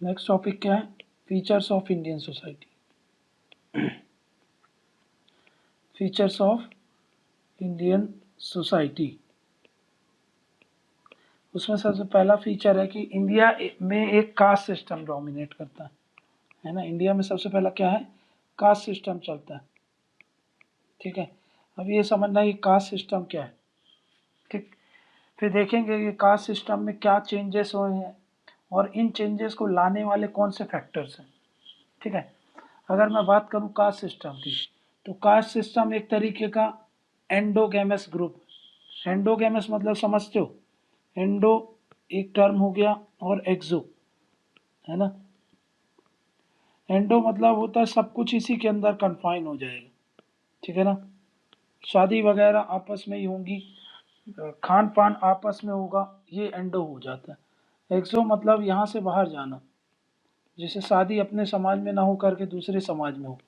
Next topic क्या है? Features of Indian society. Features of Indian society, उसमें सबसे पहला फीचर है कि इंडिया में एक कास्ट सिस्टम डोमिनेट करता है ना। इंडिया में सबसे पहला क्या है? कास्ट सिस्टम चलता है। ठीक है, अब ये समझना है कि कास्ट सिस्टम क्या है। ठीक, फिर देखेंगे कि कास्ट सिस्टम में क्या चेंजेस हुए हैं और इन चेंजेस को लाने वाले कौन से फैक्टर्स हैं। ठीक है, अगर मैं बात करूं कास्ट सिस्टम की, तो कास्ट सिस्टम एक तरीके का एंडोगेमस ग्रुप। एंडोगेमस मतलब समझते हो? एंडो एक टर्म हो गया और एक्सो, है ना। एंडो मतलब होता है सब कुछ इसी के अंदर कन्फाइन हो जाएगा। ठीक है ना, शादी वगैरह आपस में ही होंगी, खान पान आपस में होगा, ये एंडो हो जाता है। एक्सो मतलब यहाँ से बाहर जाना, जैसे शादी अपने समाज में ना हो करके दूसरे समाज में हो,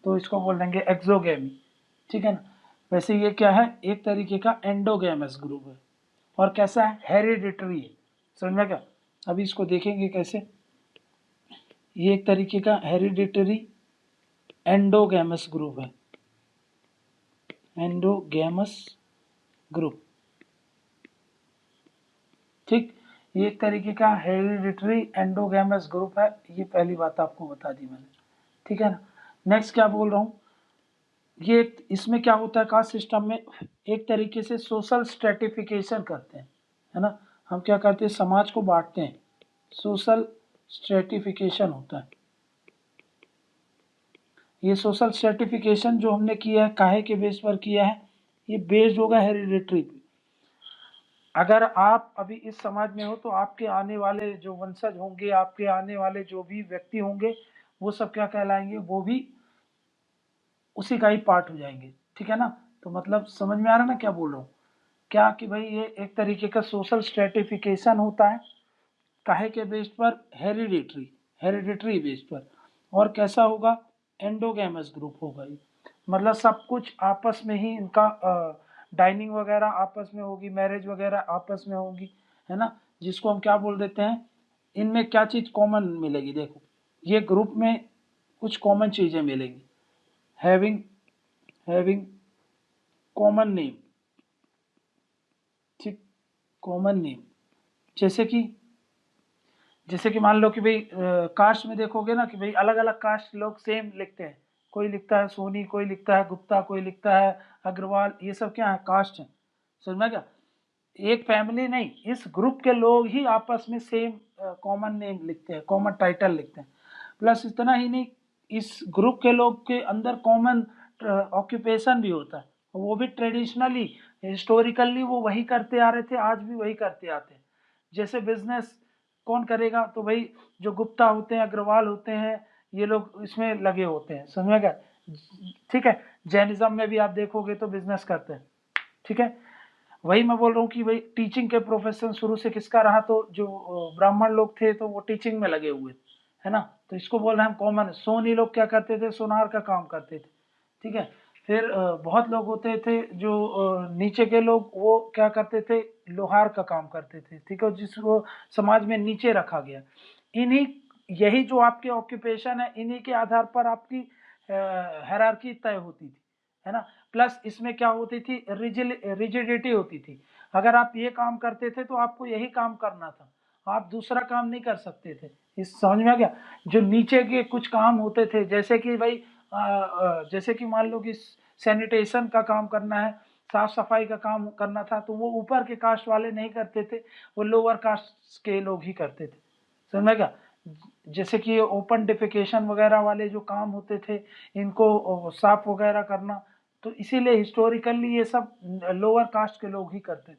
तो इसको बोल देंगे एक्सोगेमी। ठीक है ना, वैसे ये क्या है? एक तरीके का एंडोगेमस ग्रुप है। और कैसा है? हेरिडिटरी है। समझ में क्या? अभी इसको देखेंगे कैसे। ये एक तरीके का हेरिडिटरी एंडोगेमस ग्रुप है। एंडोगेमस ग्रुप, ठीक, ये एक तरीके का हेरिडिटरी एंडोगेमस ग्रुप है। ये पहली बात आपको बता दी मैंने। ठीक है ना, नेक्स्ट क्या बोल रहा हूँ, ये इसमें क्या होता है कास्ट सिस्टम में, एक तरीके से सोशल स्ट्रेटिफिकेशन करते हैं, है ना। हम क्या करते हैं? समाज को बांटते हैं, सोशल स्ट्रेटिफिकेशन होता है। ये सोशल स्ट्रेटिफिकेशन जो हमने किया है काहे के बेस पर किया है? ये बेस्ड होगा हेरिडिटरी पे। अगर आप अभी इस समाज में हो तो आपके आने वाले जो वंशज होंगे, आपके आने वाले जो भी व्यक्ति होंगे, वो सब क्या कहलाएंगे? वो भी उसी का ही पार्ट हो जाएंगे। ठीक है ना, तो मतलब समझ में आ रहा है ना क्या बोल रहा हूँ? क्या कि भाई ये एक तरीके का सोशल स्ट्रेटिफिकेशन होता है, काहे के बेस पर? हेरिडिटरी, हेरिडिटरी बेस पर। और कैसा होगा? एंडोगेमस ग्रुप होगा ये, मतलब सब कुछ आपस में ही इनका डाइनिंग वगैरह आपस में होगी, मैरिज वगैरह आपस में होगी, है ना। जिसको हम क्या बोल देते हैं, इनमें क्या चीज कॉमन मिलेगी? देखो, ये ग्रुप में कुछ कॉमन चीजें मिलेंगी। हैविंग हैविंग कॉमन नेम, ठीक, कॉमन नेम। जैसे कि मान लो कि भाई कास्ट में देखोगे ना कि भाई अलग अलग कास्ट लोग सेम लिखते हैं। कोई लिखता है सोनी, कोई लिखता है गुप्ता, कोई लिखता है अग्रवाल, ये सब क्या है? कास्ट है। समझ में क्या? एक फैमिली नहीं, इस ग्रुप के लोग ही आपस में सेम कॉमन नेम लिखते हैं, कॉमन टाइटल लिखते हैं। प्लस इतना ही नहीं, इस ग्रुप के लोग के अंदर कॉमन ऑक्यूपेशन भी होता है, वो भी ट्रेडिशनली हिस्टोरिकली वो वही करते आ रहे थे, आज भी वही करते आते हैं। जैसे बिजनेस कौन करेगा? तो भाई जो गुप्ता होते हैं, अग्रवाल होते हैं, ये लोग इसमें लगे होते हैं। समझ में गया? ठीक है, जैनिज्म में भी आप देखोगे तो बिजनेस करते हैं। ठीक है, वही मैं बोल रहा हूँ कि भाई टीचिंग के प्रोफेशन शुरू से किसका रहा? तो जो ब्राह्मण लोग थे तो वो टीचिंग में लगे हुए, है ना। तो इसको बोल रहे हैं हम कॉमन। सोनी लोग क्या करते थे? सोनार का काम करते थे। ठीक है, फिर बहुत लोग होते थे जो नीचे के लोग, वो क्या करते थे? लोहार का काम करते थे। ठीक है, जिसको समाज में नीचे रखा गया। इन्हीं, यही जो आपके ऑक्यूपेशन है, इन्हीं के आधार पर आपकी हायरार्की तय होती थी, है ना। प्लस इसमें क्या होती थी? रिजिडिटी होती थी। अगर आप ये काम करते थे तो आपको यही काम करना था, आप दूसरा काम नहीं कर सकते थे। इस समझ में आ गया? जो नीचे के कुछ काम होते थे, जैसे कि भाई जैसे कि मान लो कि सैनिटेशन का काम करना है, साफ सफाई का काम करना था, तो वो ऊपर के कास्ट वाले नहीं करते थे, वो लोअर कास्ट के लोग ही करते थे। समझ में क्या? जैसे कि ओपन डिफिकेशन वगैरह वाले जो काम होते थे, इनको साफ वगैरह करना, तो इसीलिए हिस्टोरिकली ये सब लोअर कास्ट के लोग ही करते थे।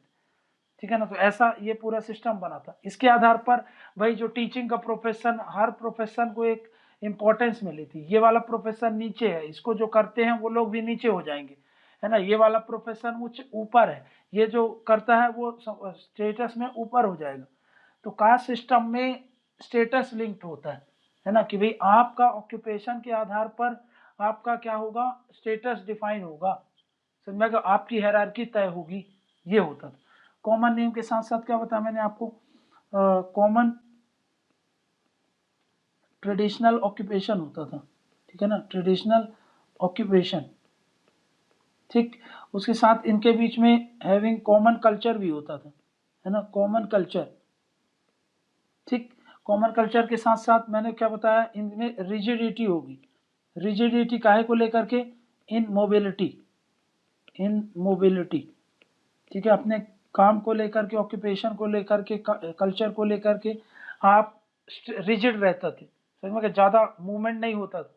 ठीक है ना, तो ऐसा ये पूरा सिस्टम बना था। इसके आधार पर भाई जो टीचिंग का प्रोफेशन, हर प्रोफेशन को एक इंपॉर्टेंस मिली थी। ये वाला प्रोफेशन नीचे है, इसको जो करते हैं वो लोग भी नीचे हो जाएंगे, है ना। ये वाला प्रोफेशन कुछ ऊपर है, ये जो करता है वो स्टेटस में ऊपर हो जाएगा। तो कास्ट सिस्टम में स्टेटस लिंक्ड होता है ना, कि भाई आपका ऑक्यूपेशन के आधार पर आपका क्या होगा? स्टेटस डिफाइन होगा। समझ में, आपकी हायरार्की तय होगी, ये होता था। कॉमन नेम के साथ साथ क्या बताया मैंने आपको, कॉमन ट्रेडिशनल ऑक्यूपेशन होता था, ठीक है ना, ट्रेडिशनल ऑक्यूपेशन, ठीक। उसके साथ इनके बीच में हैविंग कॉमन कल्चर भी होता था, है ना, कॉमन कल्चर, ठीक। कॉमन कल्चर के साथ साथ मैंने क्या बताया, इनमें रिजिडिटी होगी। रिजिडिटी काहे को लेकर के, इन मोबिलिटी, इन मोबिलिटी, ठीक है, अपने काम को लेकर के, ऑक्यूपेशन को लेकर के, कल्चर को लेकर के आप रिजिड रहते थे, समझ में, ज़्यादा मूवमेंट नहीं होता था,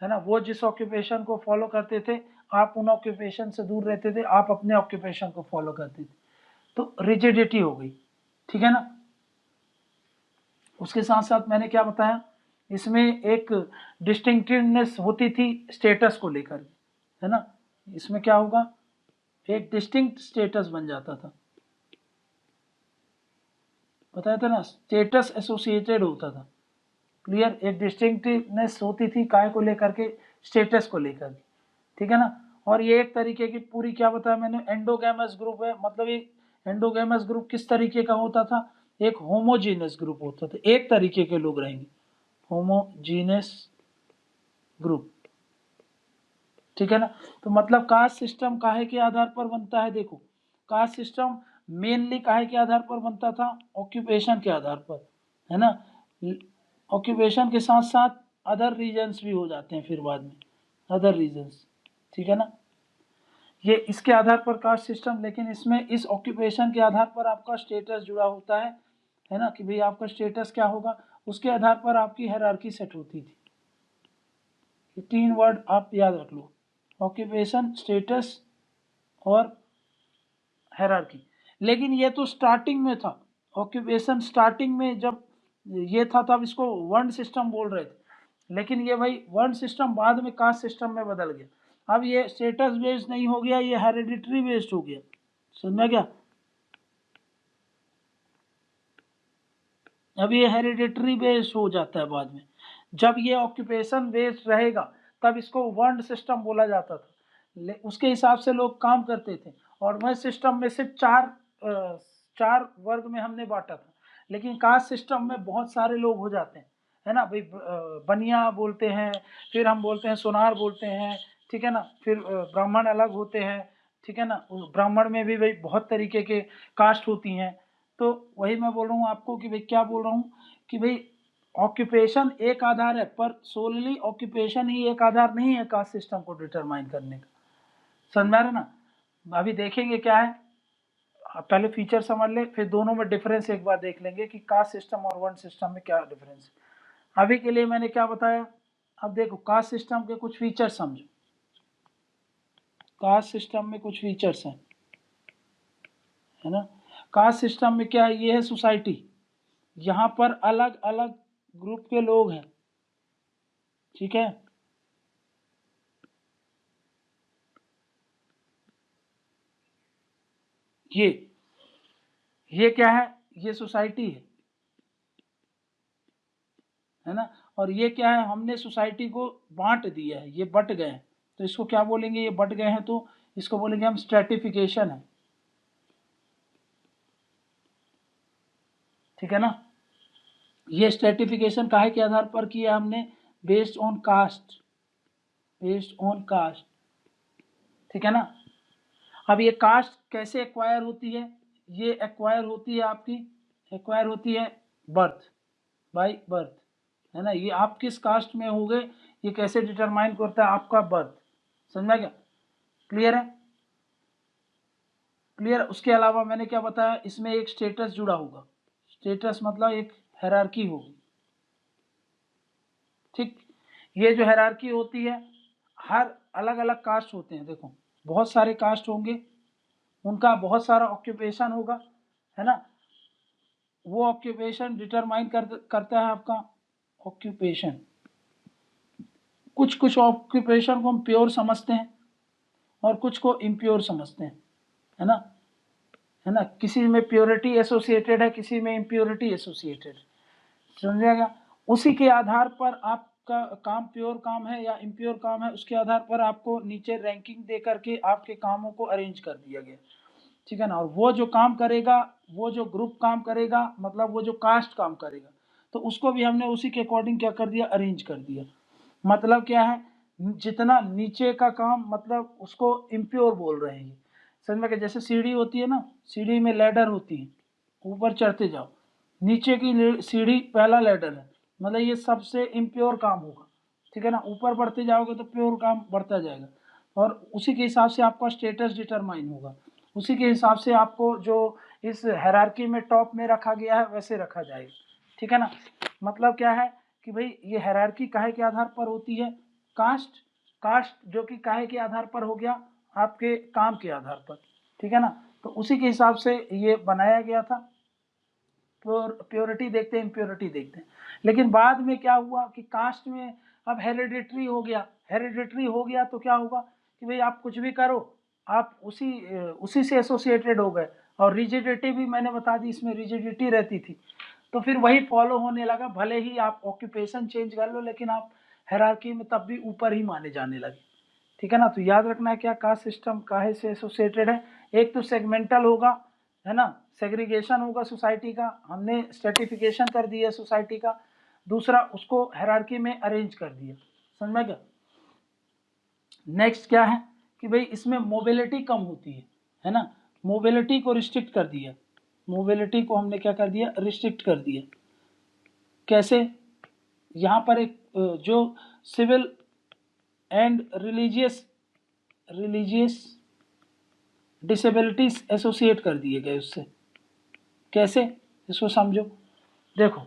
है ना। वो जिस ऑक्यूपेशन को फॉलो करते थे, आप उन ऑक्यूपेशन से दूर रहते थे, आप अपने ऑक्यूपेशन को फॉलो करते थे, तो रिजिडिटी हो गई, ठीक है ना। उसके साथ साथ मैंने क्या बताया, इसमें एक डिस्टिंक्टिवनेस होती थी स्टेटस को लेकर, है ना, इसमें क्या होगा, एक डिस्टिंक्ट स्टेटस बन जाता था, बताया था ना, स्टेटस एसोसिएटेड होता था, क्लियर, एक डिस्टिंक्टिवनेस होती थी काय को लेकर के, स्टेटस को लेकर, ठीक है ना। और ये एक तरीके की पूरी क्या बताया मैंने, एंडोगैमस ग्रुप है, मतलब ये एंडोगैमस ग्रुप किस तरीके का होता था, एक होमोजीनस ग्रुप होता था, एक तरीके के लोग रहेंगे, होमोजीनस ग्रुप, ठीक है ना। तो मतलब कास्ट सिस्टम काहे के आधार पर बनता है, देखो कास्ट सिस्टम मेनली काहे के आधार पर बनता था, ऑक्यूपेशन के आधार पर, है ना। ऑक्यूपेशन के साथ साथ अदर रीजन्स भी हो जाते हैं फिर बाद में, अदर रीजन्स, ठीक है ना। ये इसके आधार पर कास्ट सिस्टम, लेकिन इसमें इस ऑक्यूपेशन के आधार पर आपका स्टेटस जुड़ा होता है ना, कि भाई आपका स्टेटस क्या होगा, उसके आधार पर आपकी हायरार्की सेट होती थी। ये 3 वर्ड आप याद रख लो, ऑक्यूपेशन, स्टेटस और हायरार्की। लेकिन ये तो स्टार्टिंग में था, ऑक्यूपेशन स्टार्टिंग में जब ये था तब इसको वर्ण सिस्टम बोल रहे थे, लेकिन ये भाई वर्ण सिस्टम बाद में कास्ट सिस्टम में बदल गया। अब ये स्टेटस बेस्ड नहीं हो गया, ये हेरिडिटरी बेस्ड हो गया, समझ क्या। अब ये हेरिडिटरी बेस्ड हो जाता है बाद में, जब ये ऑक्यूपेशन बेस्ड रहेगा तब इसको वर्ण सिस्टम बोला जाता था, उसके हिसाब से लोग काम करते थे। और वर्ण सिस्टम में सिर्फ चार वर्ग में हमने बांटा था, लेकिन कास्ट सिस्टम में बहुत सारे लोग हो जाते हैं, है ना भाई, बनिया बोलते हैं, फिर हम बोलते हैं सोनार बोलते हैं, ठीक है ना, फिर ब्राह्मण अलग होते हैं, ठीक है ना, ब्राह्मण में भी भाई बहुत तरीके के कास्ट होती हैं। तो वही मैं बोल रहा हूँ आपको कि भाई क्या बोल रहा हूँ कि भाई ऑक्यूपेशन एक आधार है, पर सोलली ऑक्यूपेशन ही एक आधार नहीं है कास्ट सिस्टम को डिटरमाइन करने का, समझ में आ रहा ना। अभी देखेंगे क्या है, पहले फीचर समझ ले, फिर दोनों में डिफरेंस एक बार देख लेंगे कि कास्ट सिस्टम और वर्ण सिस्टम में क्या डिफरेंस है। अभी के लिए मैंने क्या बताया, अब देखो कास्ट सिस्टम के कुछ फीचर समझो, कास्ट सिस्टम में कुछ फीचर्स हैं, है ना। कास्ट सिस्टम में क्या है, ये है सोसाइटी, यहाँ पर अलग अलग ग्रुप के लोग हैं, ठीक है। ये क्या है, ये सोसाइटी है ना। और ये क्या है, हमने सोसाइटी को बांट दिया है, ये बट गए हैं, तो इसको क्या बोलेंगे, ये बट गए हैं तो इसको बोलेंगे हम स्ट्रेटिफिकेशन है, ठीक है ना। ये स्ट्रेटिफिकेशन काहे के आधार पर किया हमने, based on caste, based on caste, ठीक है ना। अब ये कास्ट कैसे एक्वायर होती है, ये एक्वायर होती है आपकी, एक्वायर होती है बर्थ, बाय बर्थ, है ना। ये आप किस कास्ट में होंगे ये कैसे डिटरमाइन करता है, आपका बर्थ, समझा क्या, क्लियर है, क्लियर। उसके अलावा मैंने क्या बताया, इसमें एक स्टेटस जुड़ा होगा, स्टेटस मतलब एक हायरार्की होगी, ठीक। ये जो हायरार्की होती है, हर अलग अलग कास्ट होते हैं, देखो बहुत सारे कास्ट होंगे, उनका बहुत सारा ऑक्यूपेशन होगा, है ना। वो ऑक्यूपेशन डिटरमाइन करता है आपका ऑक्यूपेशन, कुछ कुछ ऑक्यूपेशन को हम प्योर समझते हैं और कुछ को इम्प्योर समझते हैं, है ना, है ना। किसी में प्योरिटी एसोसिएटेड है, किसी में इम्प्योरिटी एसोसिएटेड, समझिएगा। उसी के आधार पर आप आपका काम प्योर काम है या इम्प्योर काम है, उसके आधार पर आपको नीचे रैंकिंग दे करके आपके कामों को अरेंज कर दिया गया, ठीक है ना। और वो जो काम करेगा, वो जो ग्रुप काम करेगा, मतलब वो जो कास्ट काम करेगा, तो उसको भी हमने उसी के अकॉर्डिंग क्या कर दिया, अरेंज कर दिया। मतलब क्या है, जितना नीचे का काम, मतलब उसको इम्प्योर बोल रहे हैं। समझ में, कि जैसे सीढ़ी होती है ना, सीढ़ी में लैडर होती है, ऊपर चढ़ते जाओ, नीचे की सीढ़ी पहला लैडर है, मतलब ये सबसे इम्प्योर काम होगा, ठीक है ना। ऊपर बढ़ते जाओगे तो प्योर काम बढ़ता जाएगा, और उसी के हिसाब से आपका स्टेटस डिटरमाइन होगा, उसी के हिसाब से आपको जो इस हायरार्की में टॉप में रखा गया है वैसे रखा जाएगा, ठीक है ना। मतलब क्या है कि भाई ये हायरार्की काहे के आधार पर होती है, कास्ट, कास्ट जो कि काहे के आधार पर हो गया, आपके काम के आधार पर, ठीक है ना। तो उसी के हिसाब से ये बनाया गया था। प्योरिटी देखते हैं, इम्प्योरिटी देखते हैं। लेकिन बाद में क्या हुआ कि कास्ट में अब हेरिडिटरी हो गया, हेरिडिटरी हो गया तो क्या होगा कि भाई आप कुछ भी करो, आप उसी से एसोसिएटेड हो गए। और रिजिडिटी भी मैंने बता दी, इसमें रिजिडिटी रहती थी, तो फिर वही फॉलो होने लगा, भले ही आप ऑक्यूपेशन चेंज कर लो, लेकिन आप हायरार्की में तब भी ऊपर ही माने जाने लगे, ठीक है ना। तो याद रखना है क्या, कास्ट सिस्टम काहे से एसोसिएटेड है, एक तो सेगमेंटल होगा, है ना, सेग्रीगेशन होगा सोसाइटी का, हमने स्ट्रेटिफिकेशन कर दिया सोसाइटी का। दूसरा, उसको हायरार्की में अरेंज कर दिया, समझ में क्या। नेक्स्ट क्या है कि भाई इसमें मोबिलिटी कम होती है ना, मोबिलिटी को रिस्ट्रिक्ट कर दिया, मोबिलिटी को हमने क्या कर दिया, रिस्ट्रिक्ट कर दिया। कैसे, यहाँ पर एक जो civil and religious disabilities associate कर दिए गए उससे। कैसे, इसको समझो। देखो,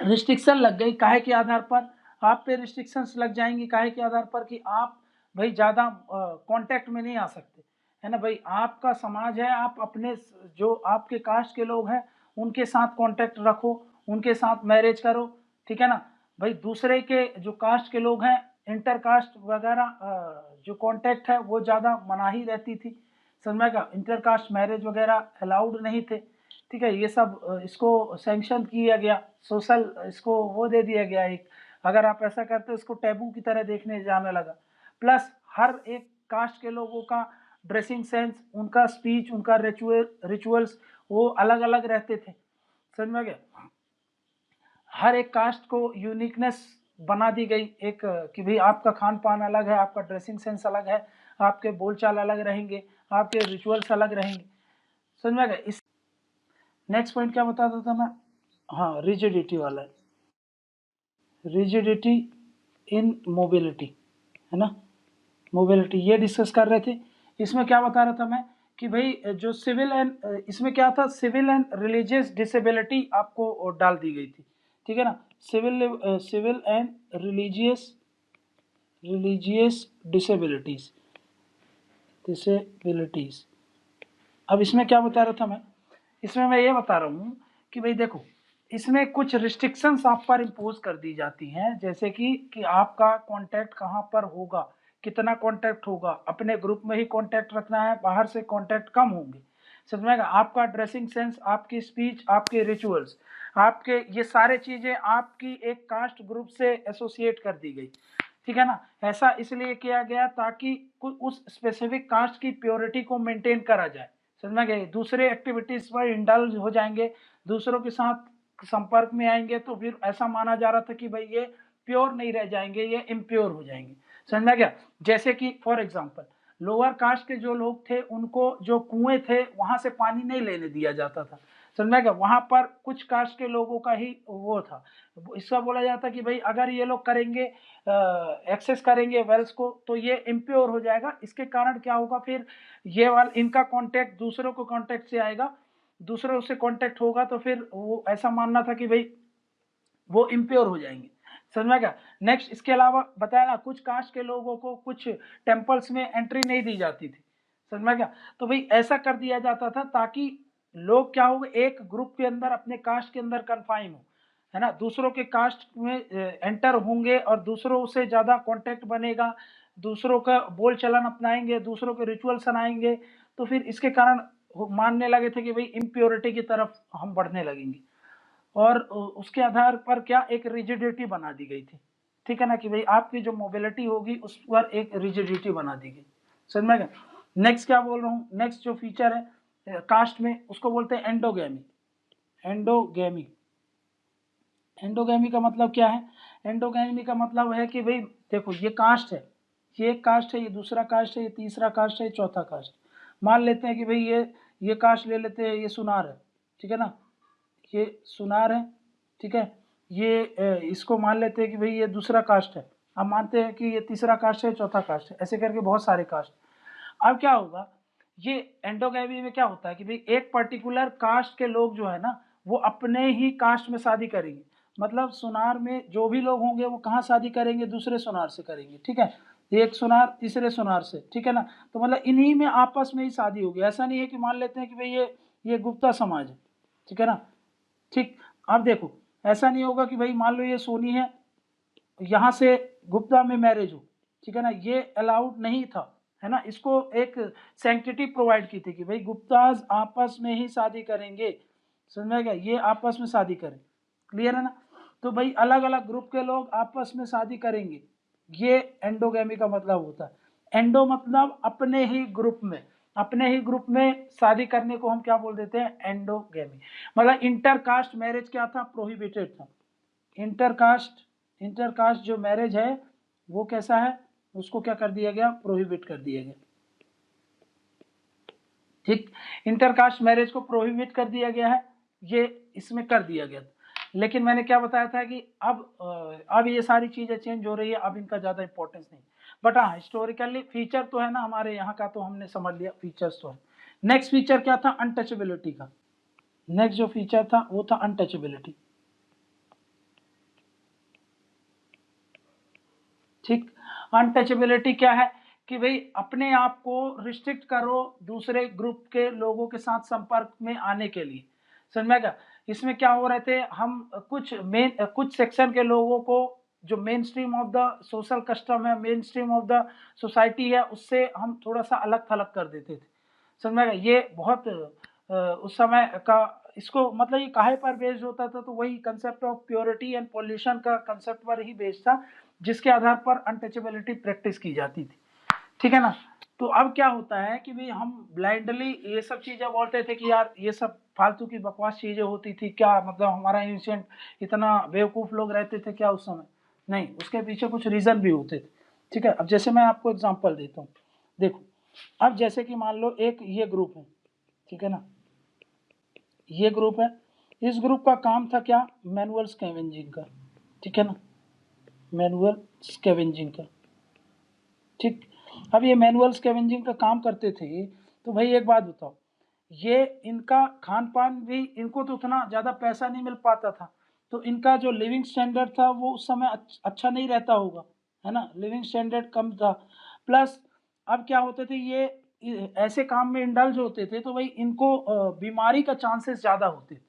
रिस्ट्रिक्शन लग गई काहे के आधार पर, आप पे रिस्ट्रिक्शंस लग जाएंगी काहे के आधार पर कि आप भाई ज़्यादा कांटेक्ट में नहीं आ सकते, है ना भाई। आपका समाज है, आप अपने जो आपके कास्ट के लोग हैं उनके साथ कांटेक्ट रखो, उनके साथ मैरिज करो, ठीक है ना भाई। दूसरे के जो कास्ट के लोग हैं, इंटर कास्ट वगैरह जो कांटेक्ट है वो ज़्यादा मनाही रहती थी, समझ में क्या, इंटर कास्ट मैरिज वगैरह अलाउड नहीं थे, ठीक है। ये सब इसको सैंक्शन किया गया, सोशल इसको वो दे दिया गया एक, अगर आप ऐसा करते हो इसको टैबू की तरह देखने जाने लगा। प्लस हर एक कास्ट के लोगों का ड्रेसिंग सेंस, उनका स्पीच, उनका रिचुअल्स वो अलग अलग रहते थे, समझ में गया। हर एक कास्ट को यूनिकनेस बना दी गई एक, कि भाई आपका खान पान अलग है, आपका ड्रेसिंग सेंस अलग है, आपके बोलचाल अलग रहेंगे, आपके रिचुअल्स अलग रहेंगे, समझ में गया। इस नेक्स्ट पॉइंट क्या बताता था मैं, हाँ रिजिडिटी वाला है, रिजिडिटी इन मोबिलिटी, है ना, मोबिलिटी ये डिस्कस कर रहे थे। इसमें क्या बता रहा था मैं कि भाई जो सिविल एंड, इसमें क्या था, सिविल एंड रिलीजियस डिसेबिलिटी आपको डाल दी गई थी, ठीक है ना। सिविल एंड रिलीजियस डिसेबिलिटीज, अब इसमें क्या बता रहा था मैं, इसमें मैं ये बता रहा हूँ कि भाई देखो, इसमें कुछ रिस्ट्रिक्शंस आप पर इम्पोज कर दी जाती हैं, जैसे कि आपका कांटेक्ट कहाँ पर होगा, कितना कांटेक्ट होगा, अपने ग्रुप में ही कांटेक्ट रखना है, बाहर से कांटेक्ट कम होंगे, समझ में आएगा। आपका ड्रेसिंग सेंस, आपकी स्पीच, आपके रिचुअल्स, आपके ये सारे चीजें आपकी एक कास्ट ग्रुप से एसोसिएट कर दी गई, ठीक है ना। ऐसा इसलिए किया गया ताकि उस स्पेसिफिक कास्ट की प्योरिटी को मेंटेन करा जाए, समझ में गए। दूसरे एक्टिविटीज पर इंडल्ज हो जाएंगे, दूसरों के साथ संपर्क में आएंगे, तो फिर ऐसा माना जा रहा था कि भाई ये प्योर नहीं रह जाएंगे, ये इम्प्योर हो जाएंगे, समझ में गया। जैसे कि फॉर एग्जाम्पल लोअर कास्ट के जो लोग थे उनको जो कुएं थे वहां से पानी नहीं लेने दिया जाता था, समझ में गया। वहां पर कुछ कास्ट के लोगों का ही वो था, इसका बोला जाता कि भाई अगर ये लोग करेंगे, एक्सेस करेंगे वेल्स को, तो ये इम्प्योर हो जाएगा। इसके कारण क्या होगा, फिर ये वाला इनका कांटेक्ट दूसरों को कांटेक्ट से आएगा, दूसरों से कांटेक्ट होगा, तो फिर वो ऐसा मानना था कि भाई वो इम्प्योर हो जाएंगे, समझ में क्या। नेक्स्ट, इसके अलावा बताया ना, कुछ कास्ट के लोगों को कुछ टेम्पल्स में एंट्री नहीं दी जाती थी, समझ में क्या। तो भाई ऐसा कर दिया जाता था ताकि लोग क्या हो, एक ग्रुप के अंदर अपने कास्ट के अंदर कन्फाइन हो, है ना, दूसरों के कास्ट में एंटर होंगे और दूसरों से ज़्यादा कांटेक्ट बनेगा, दूसरों का बोल चलन अपनाएंगे, दूसरों के रिचुअल्स अपनाएंगे, तो फिर इसके कारण मानने लगे थे कि भाई इम्प्योरिटी की तरफ हम बढ़ने लगेंगे। और उसके आधार पर क्या एक रिजिडिटी बना दी गई थी, ठीक है ना, कि भाई आपकी जो मोबिलिटी होगी उस पर एक रिजिडिटी बना दी गई। समझ में गया। नेक्स्ट क्या बोल रहा हूँ, नेक्स्ट जो फीचर है कास्ट में उसको बोलते हैं एंडोगेमी। एंडोगेमी, एंडोगेमी का मतलब क्या है? एंडोगेमी का मतलब है कि भाई देखो ये कास्ट है, ये एक कास्ट है, ये दूसरा कास्ट है, ये तीसरा कास्ट है, ये चौथा कास्ट। मान लेते हैं कि भाई ये कास्ट ले लेते हैं, ये सुनार है, ठीक है ना, ये सुनार है, ठीक है, ये इसको मान लेते हैं कि भाई ये दूसरा कास्ट है, अब मानते हैं कि ये तीसरा कास्ट है, चौथा कास्ट है, ऐसे करके बहुत सारे कास्ट। अब क्या होगा, ये एंडोगैमी में क्या होता है कि भाई एक पर्टिकुलर कास्ट के लोग जो है ना वो अपने ही कास्ट में शादी करेंगे। मतलब सुनार में जो भी लोग होंगे वो कहाँ शादी करेंगे, दूसरे सुनार से करेंगे, ठीक है, एक सुनार तीसरे सुनार से, ठीक है ना, तो मतलब इन्हीं में आपस में ही शादी होगी। ऐसा नहीं है कि मान लेते हैं कि भाई ये गुप्ता समाज है, ठीक है ना, ठीक। अब देखो ऐसा नहीं होगा कि भाई मान लो ये सोनी है, यहाँ से गुप्ता में मैरिज हो, ठीक है ना, ये अलाउड नहीं था, है ना, इसको एक सैंक्टिटी प्रोवाइड की थी कि भाई गुप्ताज आपस में ही शादी करेंगे। समझ में गया, ये आपस में शादी करें, क्लियर है ना। तो भाई अलग अलग ग्रुप के लोग आपस में शादी करेंगे, ये एंडोगेमी का मतलब होता है। एंडो मतलब अपने ही ग्रुप में, अपने ही ग्रुप में शादी करने को हम क्या बोल देते हैं, एंडोगेमी। मतलब इंटरकास्ट मैरिज क्या था, प्रोहिबिटेड था। इंटरकास्ट जो मैरिज है वो कैसा है, उसको क्या कर दिया गया, प्रोहिबिट कर दिया गया, ठीक। इंटरकास्ट मैरिज को प्रोहिबिट कर दिया गया है, ये इसमें कर दिया गया। लेकिन मैंने क्या बताया था कि अब ये सारी चीजें चेंज हो रही है, अब इनका ज्यादा इंपॉर्टेंस नहीं, बट हाँ हिस्टोरिकली फीचर तो है ना हमारे यहाँ का, तो हमने समझ लिया, फीचर्स तो है। नेक्स्ट फीचर क्या था, अनटचेबिलिटी का। नेक्स्ट जो फीचर था वो था अनटचेबिलिटी, ठीक। अनटचेबिलिटी क्या है कि भाई अपने आप को रिस्ट्रिक्ट करो दूसरे ग्रुप के लोगों के साथ संपर्क में आने के लिए। समझ में क्या, इसमें क्या हो रहे थे, हम कुछ सेक्शन के लोगों को जो main stream of the social custom है, main stream of the society है, उससे हम थोड़ा सा अलग थलग कर देते थे। समझ में, ये बहुत उस समय का, इसको मतलब ये काहे पर बेस्ड होता था, तो वही concept of purity and pollution का कंसेप्ट पर ही बेस्ड था, जिसके आधार पर अनटचेबिलिटी प्रैक्टिस की जाती थी, ठीक है ना। तो अब क्या होता है कि भाई हम ब्लाइंडली ये सब चीजें बोलते थे कि यार ये सब फालतू की बकवास चीजें होती थी क्या, मतलब हमारा एंशिएंट इतना बेवकूफ लोग रहते थे क्या उस समय, नहीं, उसके पीछे कुछ रीजन भी होते थे, ठीक है। अब जैसे मैं आपको एग्जांपल देता हूँ, देखो अब जैसे कि मान लो एक ये ग्रुप है, ठीक है ना, ये ग्रुप है, इस ग्रुप का काम था क्या, मैनुअल स्कैवेंजिंग का, ठीक है ना, मैनुअल स्कैवेंजिंग का, ठीक। अब ये मैनुअल स्कैवेंजिंग का काम करते थे, तो भाई एक बात बताओ, ये इनका खान पान भी, इनको तो उतना ज़्यादा पैसा नहीं मिल पाता था, तो इनका जो लिविंग स्टैंडर्ड था वो उस समय अच्छा नहीं रहता होगा, है ना, लिविंग स्टैंडर्ड कम था। प्लस अब क्या होते थे, ये ऐसे काम में इंडल्ज होते थे, तो भाई इनको बीमारी का चांसेस ज़्यादा होते थे,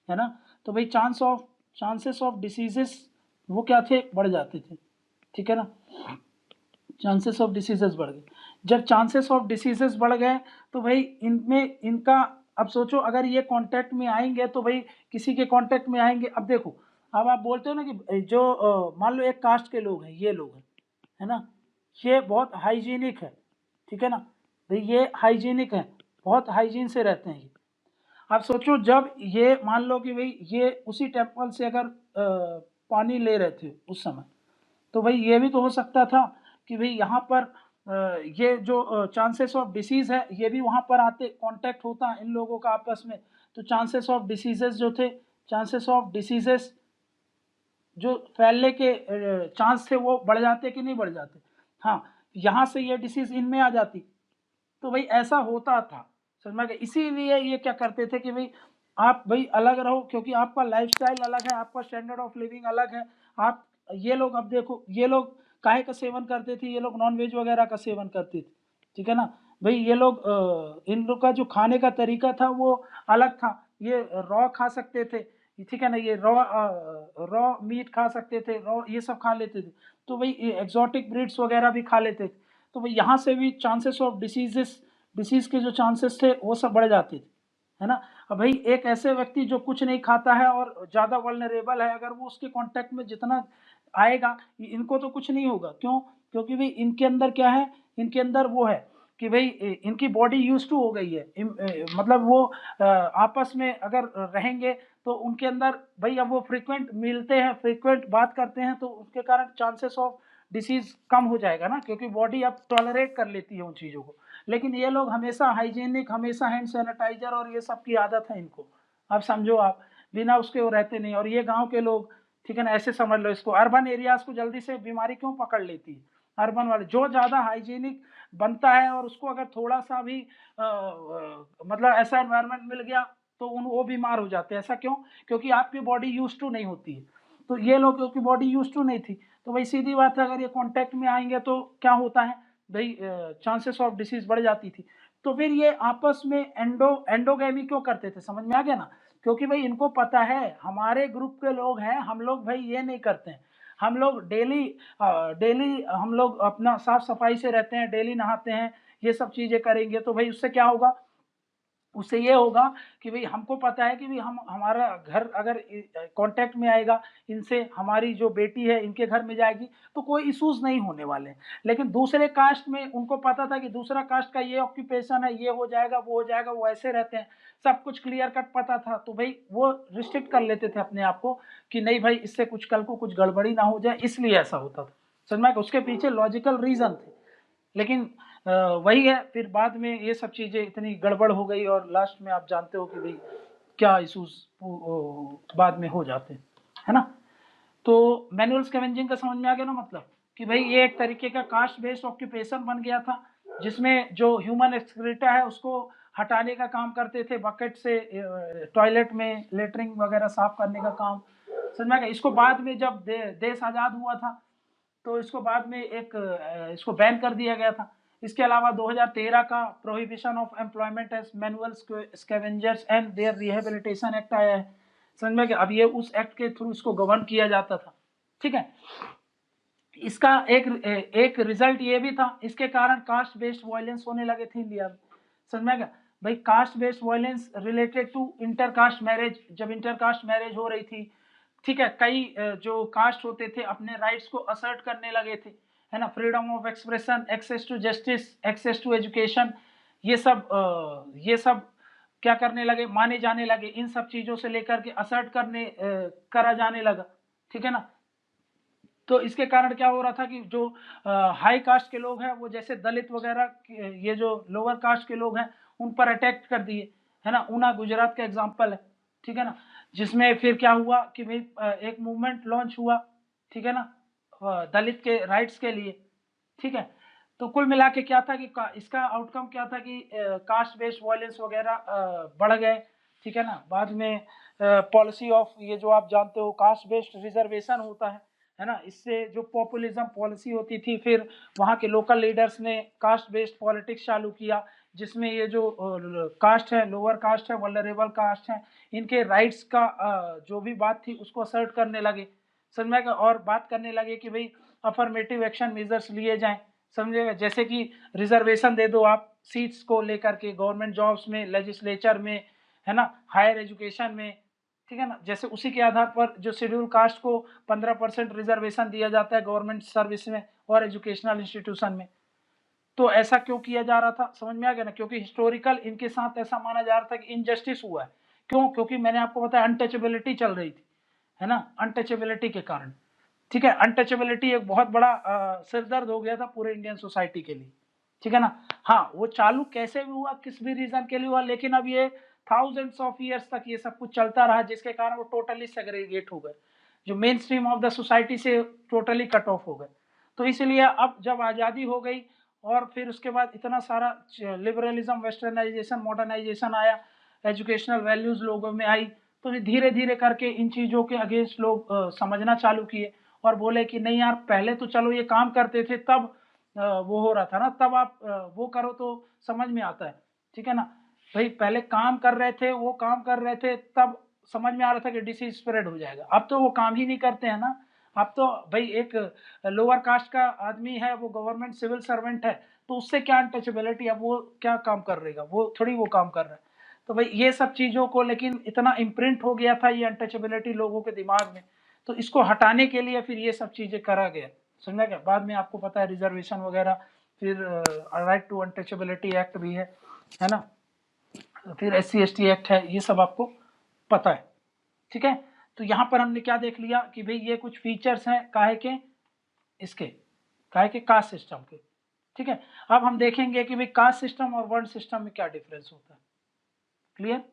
है ना, तो भाई चांसेस ऑफ डिसीजेस वो क्या थे, बढ़ जाते थे, ठीक है ना, चांसेस ऑफ डिसीजेस बढ़ गए। जब चांसेस ऑफ डिसीजेस बढ़ गए तो भाई इनमें इनका, अब सोचो अगर ये कांटेक्ट में आएंगे तो भाई किसी के कांटेक्ट में आएंगे। अब देखो, अब आप बोलते हो ना कि जो मान लो एक कास्ट के लोग हैं, ये लोग हैं, है ना, ये बहुत हाइजीनिक है, ठीक है ना, भाई ये हाइजीनिक है, बहुत हाइजीन से रहते हैं ये। आप सोचो जब ये मान लो कि भाई ये उसी टेम्पल से अगर पानी ले रहे थे उस समय, तो भाई ये भी तो हो सकता था कि भाई यहाँ पर ये जो चांसेस ऑफ डिसीज है ये भी वहाँ पर आते, कांटेक्ट होता इन लोगों का आपस में, तो चांसेस ऑफ डिसीजेस जो थे, चांसेस ऑफ डिसीजेस जो फैलने के चांस थे वो बढ़ जाते कि नहीं बढ़ जाते। हाँ, यहाँ से ये डिसीज इनमें आ जाती, तो भाई ऐसा होता था, समझ में गया। इसीलिए ये क्या करते थे कि भाई आप भाई अलग रहो, क्योंकि आपका लाइफस्टाइल अलग है, आपका स्टैंडर्ड ऑफ लिविंग अलग है। आप ये लोग, अब देखो ये लोग काहे का सेवन करते थे, ये लोग नॉनवेज वगैरह का सेवन करते थे, ठीक है ना, भाई ये लोग इन लोग का जो खाने का तरीका था वो अलग था, ये रॉ खा सकते थे, ठीक है ना, ये रॉ मीट खा सकते थे, रॉ ये सब खा लेते थे, तो भाई एक्सोटिक ब्रीड्स वगैरह भी खा लेते थे, तो भाई यहाँ से भी चांसेस ऑफ डिसीज के जो चांसेस थे वो सब बढ़ जाते थे, है ना। अब भाई एक ऐसे व्यक्ति जो कुछ नहीं खाता है और ज़्यादा वल्नरेबल है, अगर वो उसके कांटेक्ट में जितना आएगा, इनको तो कुछ नहीं होगा। क्यों? क्योंकि भाई इनके अंदर क्या है, इनके अंदर वो है कि भाई इनकी बॉडी यूज टू हो गई है, मतलब वो आपस में अगर रहेंगे तो उनके अंदर भाई अब वो फ्रीक्वेंट मिलते हैं, फ्रीक्वेंट बात करते हैं, तो उसके कारण चांसेस ऑफ डिसीज कम हो जाएगा ना, क्योंकि बॉडी अब टॉलरेट कर लेती है उन चीज़ों को। लेकिन ये लोग हमेशा हाइजीनिक, हमेशा हैंड सैनिटाइजर और ये सब की आदत है इनको। अब समझो आप, बिना उसके वो रहते नहीं। और ये गांव के लोग, ठीक है ना, ऐसे समझ लो इसको, अर्बन एरियाज को जल्दी से बीमारी क्यों पकड़ लेती है? अर्बन वाले जो ज़्यादा हाइजीनिक बनता है और उसको अगर थोड़ा सा भी मतलब ऐसा एनवायरनमेंट मिल गया तो वो बीमार हो जाते हैं। ऐसा क्यों? क्योंकि आपकी बॉडी यूज टू नहीं होती है। तो ये लोग क्योंकि बॉडी यूज टू नहीं थी, तो भाई सीधी बात है, अगर ये कांटेक्ट में आएंगे तो क्या होता है भाई, चांसेस ऑफ डिसीज बढ़ जाती थी। तो फिर ये आपस में एंडोगेमी क्यों करते थे? समझ में आ गया ना? क्योंकि भाई इनको पता है हमारे ग्रुप के लोग हैं, हम लोग भाई ये नहीं करते हैं, हम लोग डेली डेली हम लोग अपना साफ सफाई से रहते हैं, डेली नहाते हैं, ये सब चीजें करेंगे, तो भाई उससे क्या होगा? उससे ये होगा कि भाई हमको पता है कि भाई हम हमारा घर अगर कांटेक्ट में आएगा इनसे, हमारी जो बेटी है इनके घर में जाएगी, तो कोई इश्यूज नहीं होने वाले। लेकिन दूसरे कास्ट में उनको पता था कि दूसरा कास्ट का ये ऑक्यूपेशन है, ये हो जाएगा, वो हो जाएगा, वो ऐसे रहते हैं, सब कुछ क्लियर कट पता था, तो भाई वो रिस्ट्रिक्ट कर लेते थे अपने आप को कि नहीं भाई इससे कुछ कल को कुछ गड़बड़ी ना हो जाए, इसलिए ऐसा होता था। समझ में? उसके पीछे लॉजिकल रीजन थे। लेकिन वही है, फिर बाद में ये सब चीज़ें इतनी गड़बड़ हो गई और लास्ट में आप जानते हो कि भाई क्या इशूज बाद में हो जाते हैं, है ना? तो मैनुअल स्कैवेंजिंग का समझ में आ गया ना, मतलब कि भाई ये एक तरीके का कास्ट बेस्ड ऑक्यूपेशन बन गया था, जिसमें जो ह्यूमन एक्सक्रीटा है उसको हटाने का काम करते थे, बकेट से टॉयलेट में लेटरिंग वगैरह साफ करने का काम। समझ में आ गया? इसको बाद में जब देश आज़ाद हुआ था तो इसको बाद में एक इसको बैन कर दिया गया था। इसके अलावा 2013 का prohibition of employment as manual scavengers and their rehabilitation act आया है। समझ में? अब ये उस एक्ट के थ्रू इसको गवर्न किया जाता था, ठीक है। इसका एक रिजल्ट ये भी था, इसके कारण कास्ट बेस्ड वायलेंस होने लगे थे इंडिया में। समझ में? भाई caste based violence related to intercaste marriage, जब इंटरकास्ट मैरिज हो रही थी, ठीक है, कई जो कास्ट होते थे अपने राइट्स को असर्ट करने लगे थे, है ना, freedom of expression, access to justice, access to education, ये सब क्या करने लगे, माने जाने लगे। इन सब चीजों से लेकर के असर्ट करा जाने लगा, ठीक है ना। तो इसके कारण क्या हो रहा था कि जो हाई कास्ट के लोग हैं, वो जैसे दलित वगैरह, ये जो लोअर कास्ट के लोग हैं उन पर अटैक कर दिए, है ना। ऊना गुजरात का एग्जांपल है, ठीक है ना, जिसमें फिर क्या हुआ कि भाई एक मूवमेंट लॉन्च हुआ, ठीक है ना, दलित के राइट्स के लिए, ठीक है। तो कुल मिला के क्या था कि इसका आउटकम क्या था कि कास्ट बेस्ड वायलेंस वगैरह बढ़ गए, ठीक है ना। बाद में पॉलिसी ऑफ, ये जो आप जानते हो कास्ट बेस्ड रिजर्वेशन होता है ना, इससे जो पॉपुलिज्म पॉलिसी होती थी, फिर वहाँ के लोकल लीडर्स ने कास्ट बेस्ड पॉलिटिक्स चालू किया, जिसमें ये जो कास्ट है, लोअर कास्ट है, वल्नरेबल कास्ट है, इनके राइट्स का जो भी बात थी उसको असर्ट करने लगे, समझ में? और बात करने लगे कि भाई अफर्मेटिव एक्शन मेजर्स लिए जाएं, समझेगा, जैसे कि रिजर्वेशन दे दो आप सीट्स को लेकर के, गवर्नमेंट जॉब्स में, लेजिस्लेचर में, है ना, हायर एजुकेशन में, ठीक है ना। जैसे उसी के आधार पर जो शेड्यूल कास्ट को 15% रिजर्वेशन दिया जाता है गवर्नमेंट सर्विस में और एजुकेशनल इंस्टीट्यूशन में। तो ऐसा क्यों किया जा रहा था? समझ में आ गया ना? क्योंकि हिस्टोरिकल इनके साथ ऐसा माना जा रहा था कि इनजस्टिस हुआ है। क्यों? क्योंकि मैंने आपको बताया अनटचेबिलिटी चल रही थी, है ना, अनटचेबिलिटी के कारण, ठीक है। अनटचेबिलिटी एक बहुत बड़ा सिरदर्द हो गया था पूरे इंडियन सोसाइटी के लिए, ठीक है ना। हाँ, वो चालू कैसे भी हुआ, किस भी रीजन के लिए हुआ, लेकिन अब ये थाउजेंड्स ऑफ ईयर्स तक ये सब कुछ चलता रहा, जिसके कारण वो टोटली सेग्रीगेट हो गए, जो main stream of the society से टोटली कट ऑफ हो गए। तो इसलिए अब जब आज़ादी हो गई और फिर उसके बाद इतना सारा लिबरलिज्म, वेस्टर्नाइजेशन, मॉडर्नाइजेशन आया, एजुकेशनल वैल्यूज लोगों में आई, तो धीरे धीरे करके इन चीज़ों के अगेंस्ट लोग समझना चालू किए और बोले कि नहीं यार, पहले तो चलो ये काम करते थे तब वो हो रहा था ना, तब आप वो करो तो समझ में आता है, ठीक है ना। भाई पहले काम कर रहे थे, वो काम कर रहे थे, तब समझ में आ रहा था कि डिसीज स्प्रेड हो जाएगा। अब तो वो काम ही नहीं करते हैं ना। अब तो भाई एक लोअर कास्ट का आदमी है, वो गवर्नमेंट सिविल सर्वेंट है, तो उससे क्या अनटचेबिलिटी, अब वो क्या काम कर रहेगा, वो थोड़ी वो काम कर रहा है। तो भाई ये सब चीज़ों को लेकिन इतना इम्प्रिंट हो गया था ये अनटचेबिलिटी लोगों के दिमाग में, तो इसको हटाने के लिए फिर ये सब चीजें करा गया, समझा क्या। बाद में आपको पता है रिजर्वेशन वगैरह, फिर राइट टू अनटचेबिलिटी एक्ट भी है ना, फिर SC/ST एक्ट है, ये सब आपको पता है, ठीक है। तो यहाँ पर हमने क्या देख लिया कि भाई ये कुछ फीचर्स हैं काहे के, इसके काहे के कास्ट सिस्टम के, ठीक है। अब हम देखेंगे कि भाई कास्ट सिस्टम और वर्ण सिस्टम में क्या डिफरेंस होता है, क्लियर।